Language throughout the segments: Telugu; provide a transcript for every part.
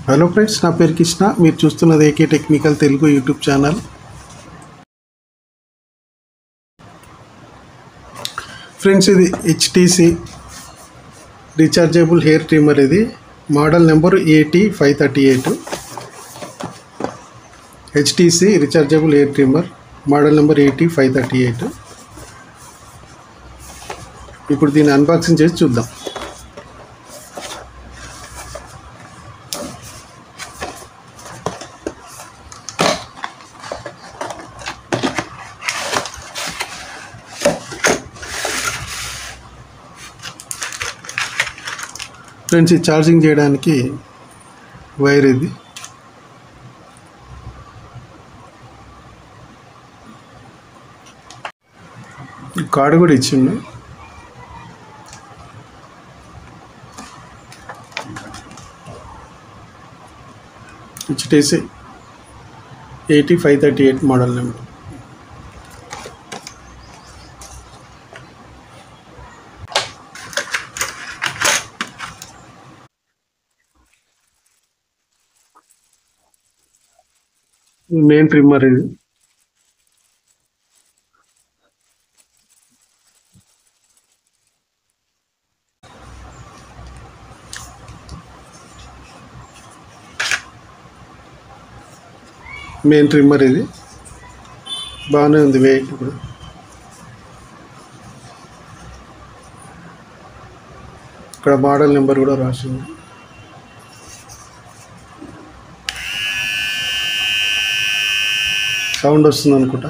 హలో ఫ్రెండ్స్, నా పేరు కృష్ణ. మీరు చూస్తున్నది AK technical Telugu YouTube channel. Friends, ఇది హెచ్టీసీ రీఛార్జబుల్ హెయిర్ ట్రిమ్మర్. ఇది model number AT538. HTC rechargeable hair trimmer model number AT538. ఇప్పుడు దీన్ని అన్బాక్సింగ్ చేసి చూద్దాం. ఫ్రెండ్స్, ఇది ఛార్జింగ్ చేయడానికి వైర్. ఇది కార్డు కూడా ఇచ్చిండు. HTC AT538 model number. Main trimmer ఇది. మెయిన్ ట్రిమ్మర్ ఇది బాగానే ఉంది. వెయిట్ కూడా ఇక్కడ మోడల్ నెంబర్ కూడా రాసింది. సౌండ్ వస్తుంది అనుకుంటా.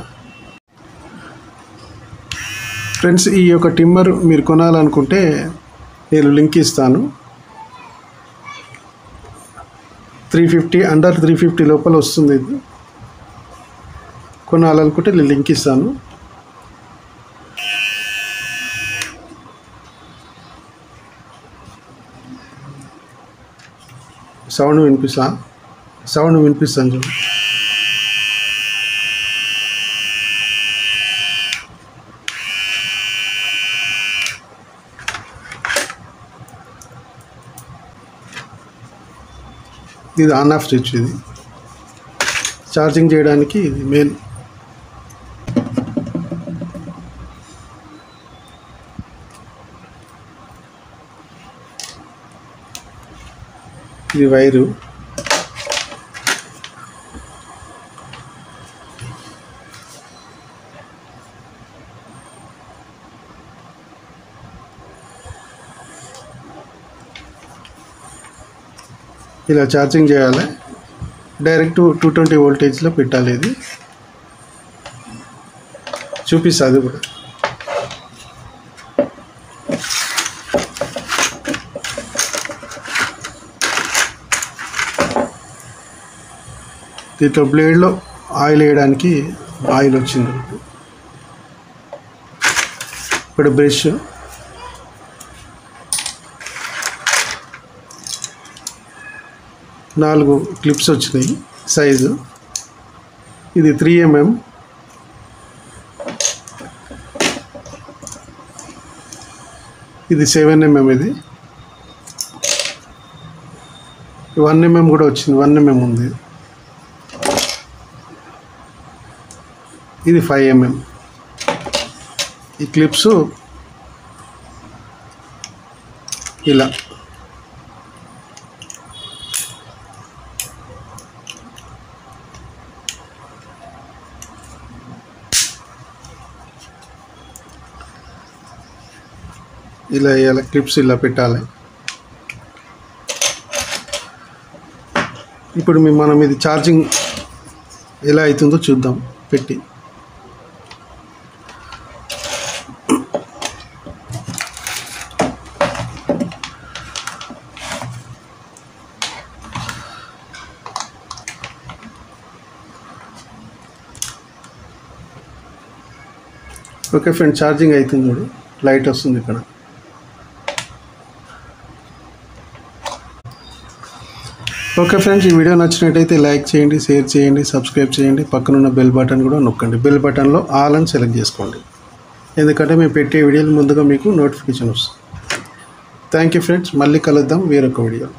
ఫ్రెండ్స్, ఈ యొక్క ట్రిమ్మర్ మీరు కొనాలనుకుంటే నేను లింక్ ఇస్తాను. 350 అండర్ 350 లోపల వస్తుంది. ఇది కొనాలనుకుంటే నేను లింక్ ఇస్తాను. సౌండ్ వినిపిస్తాను చూడండి. ఇది ఆన్ ఆఫ్ స్విచ్. ఇది ఛార్జింగ్ చేయడానికి ఇది మెయిన్. ఇది వైరు. ఇలా ఛార్జింగ్ చేయాలి. డైరెక్ట్ 220 వోల్టేజ్లో పెట్టాలి. ఇది చూపిస్తుంది కూడా. దీంట్లో బ్లేడ్లో ఆయిల్ వేయడానికి ఆయిల్ వచ్చింది. ఇప్పుడు బ్రష్, నాలుగు క్లిప్స్ వచ్చినాయి సైజు. ఇది 3 mm. ఇది 7 mm. ఇది 1 mm కూడా వచ్చింది. 1 mm ఉంది. ఇది 5 mm. ఈ క్లిప్స్ ఇలా ఇలా క్లిప్స్ ఇలా పెట్టాలి. ఇప్పుడు మనం ఇది ఛార్జింగ్ ఎలా అవుతుందో చూద్దాం పెట్టి. ఓకే ఫ్రెండ్, ఛార్జింగ్ అవుతుంది చూడు. లైట్ వస్తుంది ఇక్కడ. ఓకే ఫ్రెండ్స్, ఈ వీడియో నచ్చినట్టయితే లైక్ చేయండి, షేర్ చేయండి, సబ్స్క్రైబ్ చేయండి. పక్కనున్న బెల్ బటన్ కూడా నొక్కండి. బెల్ బటన్లో ఆల్ అని సెలెక్ట్ చేసుకోండి, ఎందుకంటే మేము పెట్టే వీడియోలు ముందుగా మీకు నోటిఫికేషన్ వస్తుంది. థ్యాంక్ యూ ఫ్రెండ్స్, మళ్ళీ కలుద్దాం వేరొక వీడియో.